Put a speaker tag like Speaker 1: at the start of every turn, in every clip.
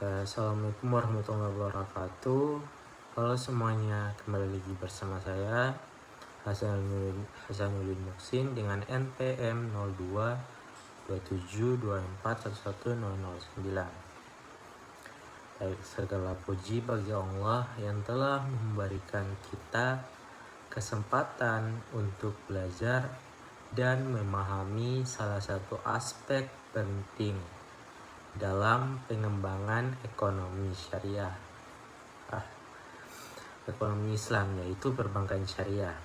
Speaker 1: Assalamualaikum warahmatullahi wabarakatuh. Halo semuanya, kembali lagi bersama saya Hasanuddin Muksin dengan NPM 022724111009. Baik, segala puji bagi Allah yang telah memberikan kita kesempatan untuk belajar dan memahami salah satu aspek penting dalam pengembangan ekonomi syariah, ekonomi Islam, yaitu perbankan syariah.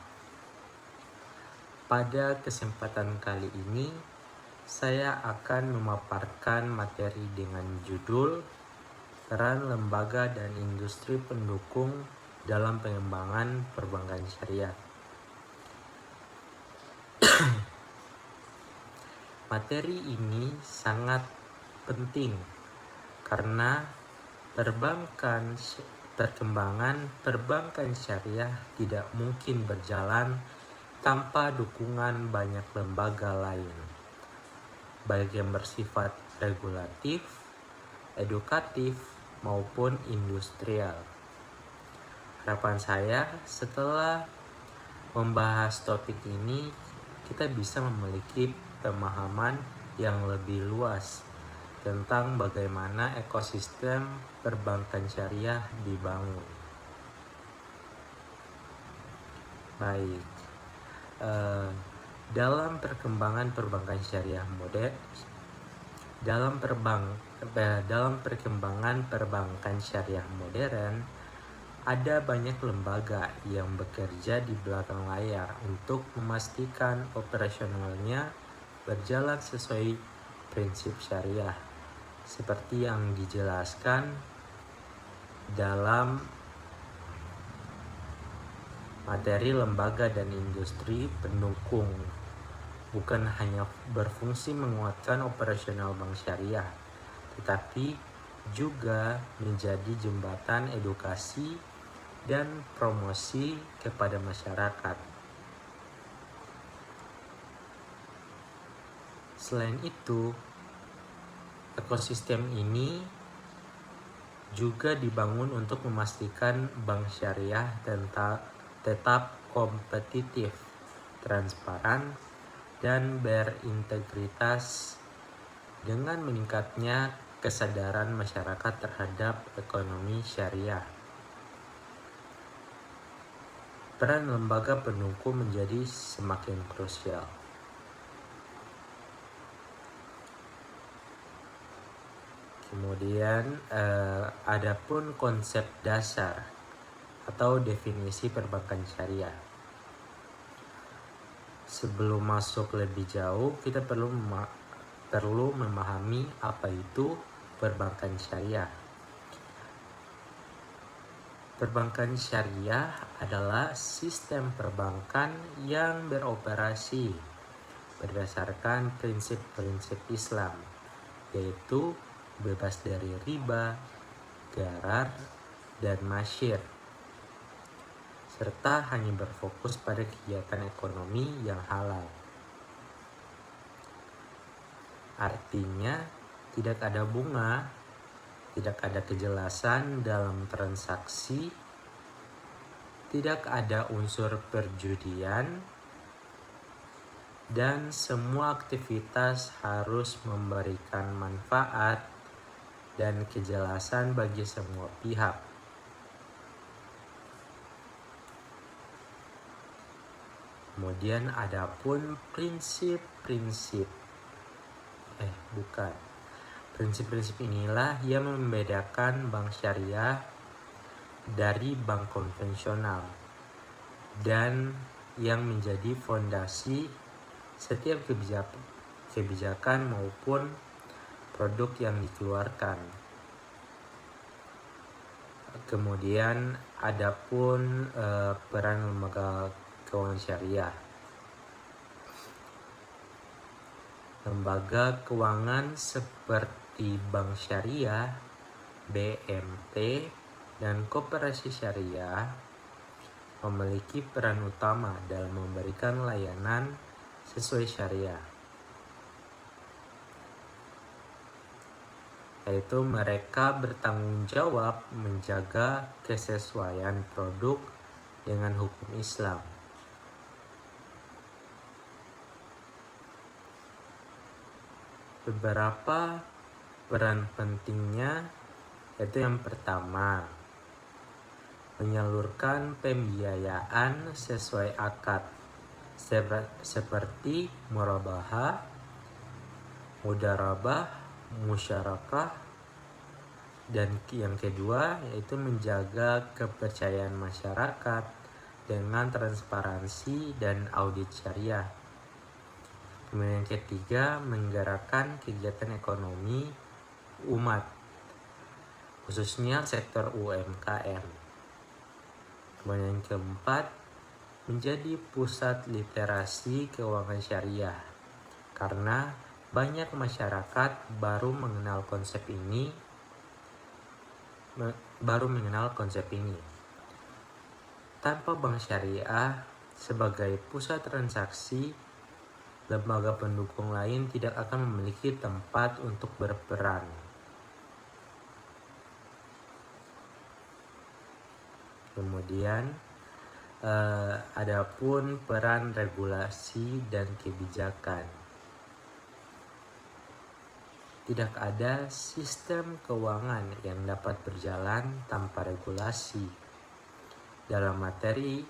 Speaker 1: Pada kesempatan kali ini saya akan memaparkan materi dengan judul peran lembaga dan industri pendukung dalam pengembangan perbankan syariah. Materi ini sangat penting karena perkembangan perbankan syariah tidak mungkin berjalan tanpa dukungan banyak lembaga lain, baik yang bersifat regulatif, edukatif, maupun industrial. Harapan saya setelah membahas topik ini, kita bisa memiliki pemahaman yang lebih luas tentang bagaimana ekosistem perbankan syariah dibangun. Baik, dalam perkembangan perbankan syariah dalam perkembangan perbankan syariah modern, ada banyak lembaga yang bekerja di belakang layar untuk memastikan operasionalnya berjalan sesuai prinsip syariah, seperti yang dijelaskan dalam materi lembaga dan industri pendukung, bukan hanya berfungsi menguatkan operasional bank syariah, tetapi juga menjadi jembatan edukasi dan promosi kepada masyarakat. Selain itu, ekosistem ini juga dibangun untuk memastikan bank syariah tetap kompetitif, transparan, dan berintegritas dengan meningkatnya kesadaran masyarakat terhadap ekonomi syariah. Peran lembaga pendukung menjadi semakin krusial. Kemudian adapun konsep dasar atau definisi perbankan syariah. Sebelum masuk lebih jauh, kita perlu memahami apa itu perbankan syariah. Perbankan syariah adalah sistem perbankan yang beroperasi berdasarkan prinsip-prinsip Islam, yaitu bebas dari riba, gharar, dan masyir, serta hanya berfokus pada kegiatan ekonomi yang halal. Artinya, tidak ada bunga, tidak ada kejelasan dalam transaksi, tidak ada unsur perjudian, dan semua aktivitas harus memberikan manfaat dan kejelasan bagi semua pihak. Kemudian adapun prinsip-prinsip inilah yang membedakan bank syariah dari bank konvensional dan yang menjadi fondasi setiap kebijakan maupun produk yang dikeluarkan. Kemudian adapun peran lembaga keuangan syariah. Lembaga keuangan seperti bank syariah, BMT, dan koperasi syariah memiliki peran utama dalam memberikan layanan sesuai syariah. yaitu mereka bertanggung jawab menjaga kesesuaian produk dengan hukum Islam. Beberapa peran pentingnya yaitu yang pertama, menyalurkan pembiayaan sesuai akad seperti murabahah, mudarabah, musyarakah, dan yang kedua yaitu menjaga kepercayaan masyarakat dengan transparansi dan audit syariah. Kemudian yang ketiga, menggerakkan kegiatan ekonomi umat, khususnya sektor UMKM. Kemudian yang keempat, menjadi pusat literasi keuangan syariah, karena banyak masyarakat baru mengenal konsep ini. Tanpa bank syariah sebagai pusat transaksi, lembaga pendukung lain tidak akan memiliki tempat untuk berperan. Kemudian adapun peran regulasi dan kebijakan. Tidak ada sistem keuangan yang dapat berjalan tanpa regulasi. Dalam materi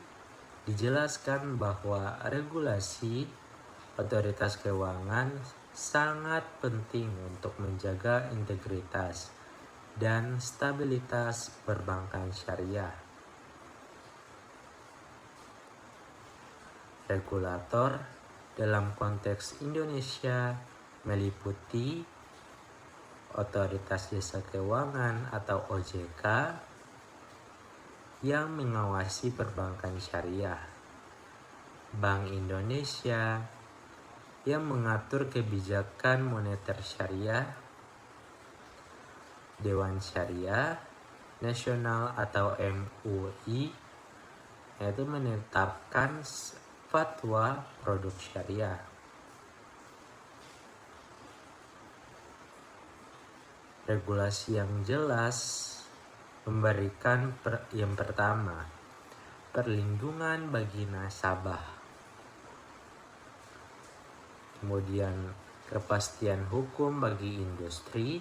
Speaker 1: dijelaskan bahwa regulasi otoritas keuangan sangat penting untuk menjaga integritas dan stabilitas perbankan syariah. Regulator dalam konteks Indonesia meliputi Otoritas Jasa Keuangan atau OJK yang mengawasi perbankan syariah, Bank Indonesia yang mengatur kebijakan moneter syariah, Dewan Syariah Nasional atau MUI yaitu menetapkan fatwa produk syariah. Regulasi yang jelas memberikan yang pertama, perlindungan bagi nasabah. Kemudian kepastian hukum bagi industri,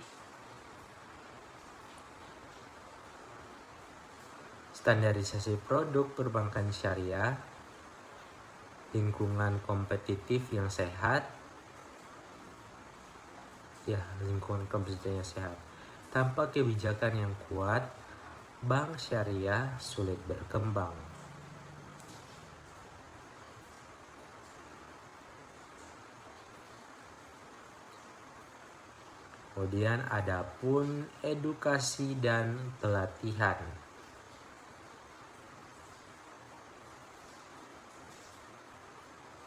Speaker 1: standarisasi produk perbankan syariah, lingkungan kompetitif yang sehat. Tanpa kebijakan yang kuat, bank syariah sulit berkembang. Kemudian adapun edukasi dan pelatihan.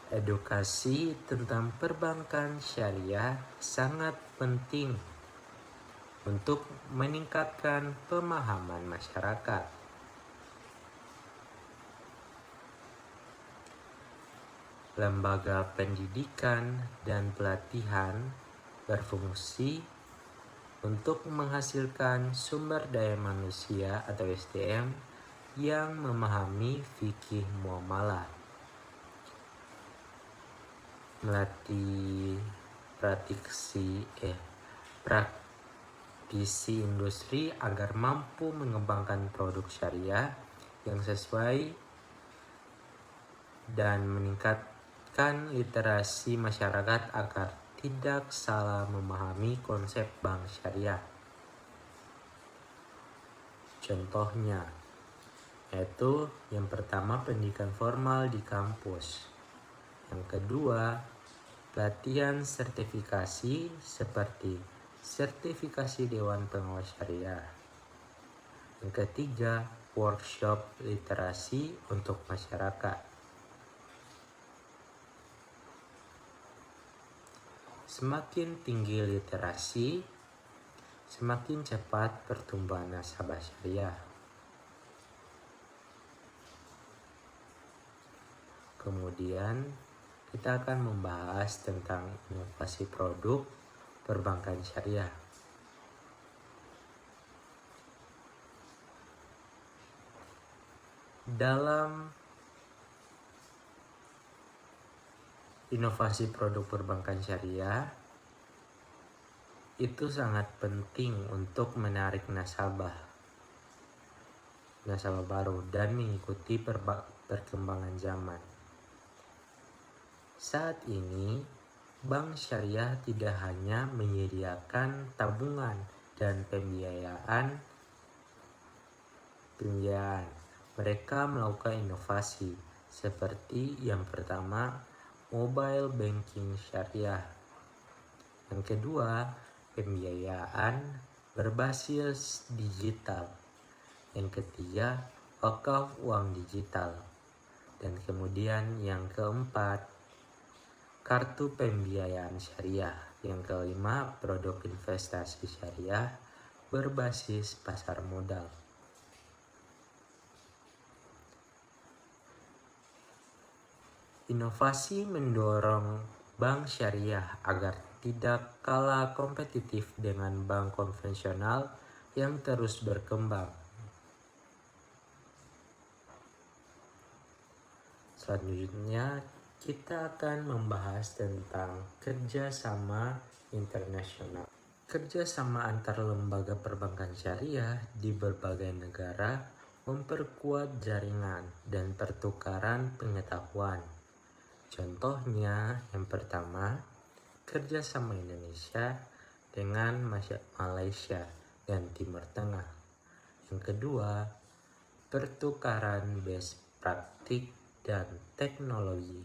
Speaker 1: Edukasi tentang perbankan syariah sangat penting untuk meningkatkan pemahaman masyarakat. Lembaga pendidikan dan pelatihan berfungsi untuk menghasilkan sumber daya manusia atau SDM yang memahami fikih muamalah, melatih praktisi industri agar mampu mengembangkan produk syariah yang sesuai dan meningkatkan literasi masyarakat agar tidak salah memahami konsep bank syariah. Contohnya yaitu yang pertama, pendidikan formal di kampus. Yang kedua, pelatihan sertifikasi seperti sertifikasi Dewan Pengawas Syariah. Yang ketiga, workshop literasi untuk masyarakat. Semakin tinggi literasi, semakin cepat pertumbuhan nasabah syariah. Kemudian kita akan membahas tentang inovasi produk perbankan syariah. Dalam inovasi produk perbankan syariah, itu sangat penting untuk menarik nasabah baru dan mengikuti perkembangan zaman. Saat ini, bank syariah tidak hanya menyediakan tabungan dan pembiayaan. Mereka melakukan inovasi seperti yang pertama, mobile banking syariah. Yang kedua, pembiayaan berbasis digital. Yang ketiga, wakaf uang digital. Dan kemudian yang keempat, kartu pembiayaan syariah. Yang kelima, produk investasi syariah berbasis pasar modal. Inovasi mendorong bank syariah agar tidak kalah kompetitif dengan bank konvensional yang terus berkembang. Selanjutnya, kita akan membahas tentang kerjasama internasional. Kerjasama antar lembaga perbankan syariah di berbagai negara memperkuat jaringan dan pertukaran pengetahuan. Contohnya, yang pertama, kerjasama Indonesia dengan Malaysia dan Timur Tengah. Yang kedua, pertukaran best praktik dan teknologi.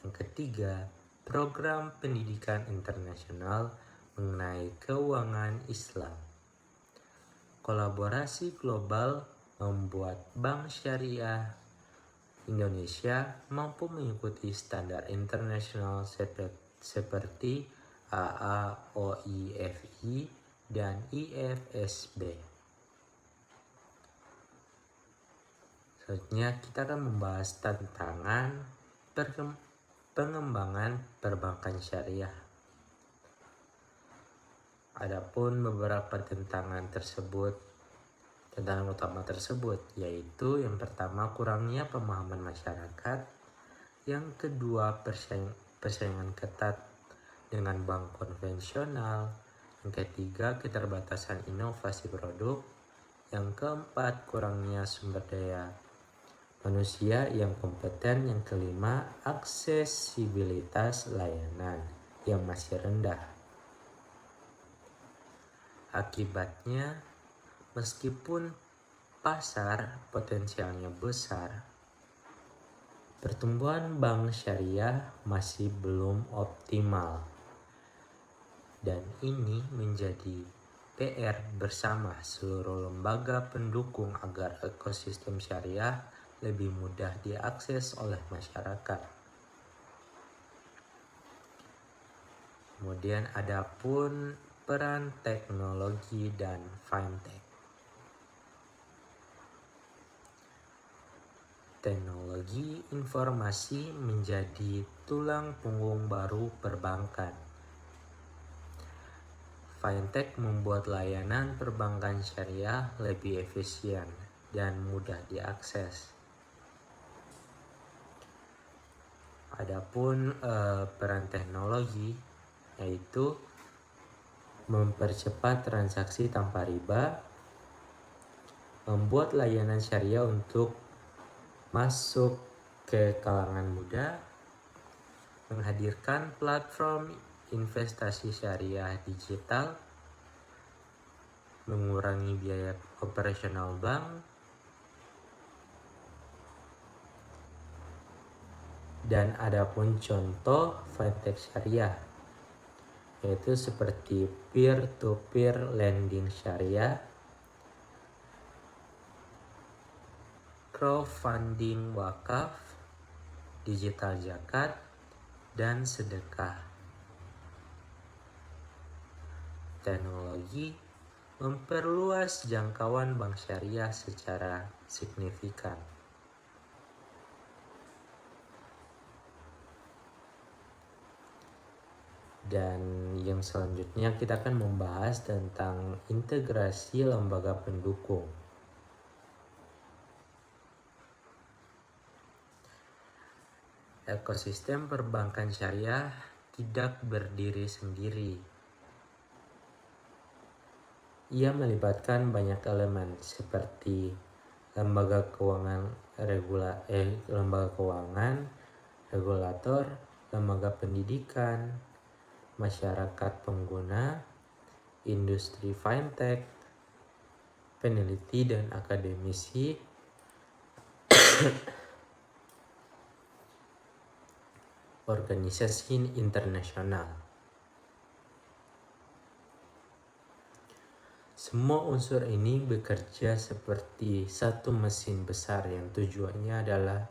Speaker 1: Yang ketiga, program pendidikan internasional mengenai keuangan Islam. Kolaborasi global membuat bank syariah Indonesia mampu mengikuti standar internasional seperti AAOIFI dan IFSB. Selanjutnya kita akan membahas tantangan pengembangan perbankan syariah. Adapun beberapa tantangan utama tersebut yaitu yang pertama, kurangnya pemahaman masyarakat. Yang kedua, persaingan ketat dengan bank konvensional. Yang ketiga, keterbatasan inovasi produk. Yang keempat, kurangnya sumber daya manusia yang kompeten. Yang kelima, aksesibilitas layanan yang masih rendah. Akibatnya, meskipun pasar potensialnya besar, pertumbuhan bank syariah masih belum optimal. Dan ini menjadi PR bersama seluruh lembaga pendukung agar ekosistem syariah lebih mudah diakses oleh masyarakat. Kemudian adapun peran teknologi dan fintech. Teknologi informasi menjadi tulang punggung baru perbankan. Fintech membuat layanan perbankan syariah lebih efisien dan mudah diakses. Adapun peran teknologi yaitu mempercepat transaksi tanpa riba, membuat layanan syariah untuk masuk ke kalangan muda, menghadirkan platform investasi syariah digital, mengurangi biaya operasional bank, dan adapun contoh fintech syariah yaitu seperti peer-to-peer lending syariah, crowdfunding wakaf, digital zakat, dan sedekah. Teknologi memperluas jangkauan bank syariah secara signifikan. Dan yang selanjutnya kita akan membahas tentang integrasi lembaga pendukung. Ekosistem perbankan syariah tidak berdiri sendiri. Ia melibatkan banyak elemen seperti lembaga keuangan, regulator, lembaga pendidikan, masyarakat pengguna, industri fintech, peneliti dan akademisi, organisasi internasional. Semua unsur ini bekerja seperti satu mesin besar yang tujuannya adalah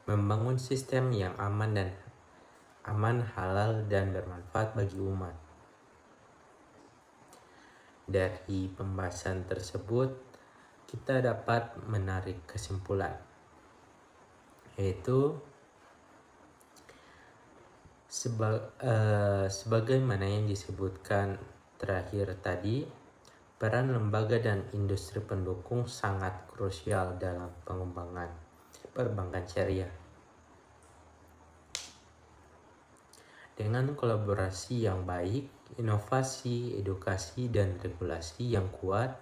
Speaker 1: membangun sistem yang aman, halal, dan bermanfaat bagi umat. Dari pembahasan tersebut, kita dapat menarik kesimpulan, yaitu sebagaimana yang disebutkan terakhir tadi, peran lembaga dan industri pendukung sangat krusial dalam pengembangan perbankan syariah. Dengan kolaborasi yang baik, inovasi, edukasi, dan regulasi yang kuat,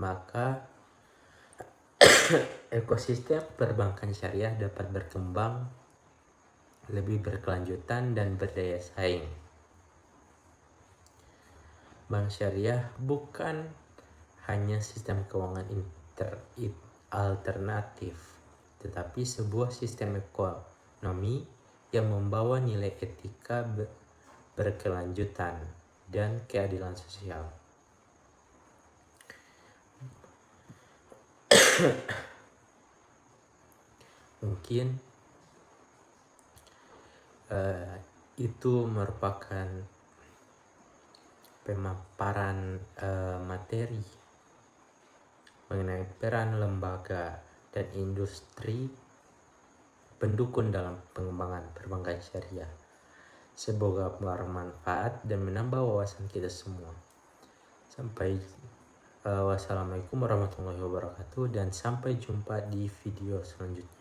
Speaker 1: maka ekosistem perbankan syariah dapat berkembang lebih berkelanjutan dan berdaya saing. Bank syariah bukan hanya sistem keuangan alternatif, tetapi sebuah sistem ekonomi yang membawa nilai etika, berkelanjutan, dan keadilan sosial. Mungkin itu merupakan pemaparan materi mengenai peran lembaga dan industri pendukung dalam pengembangan perbankan syariah. Semoga bermanfaat dan menambah wawasan kita semua. Wassalamualaikum warahmatullahi wabarakatuh, dan sampai jumpa di video selanjutnya.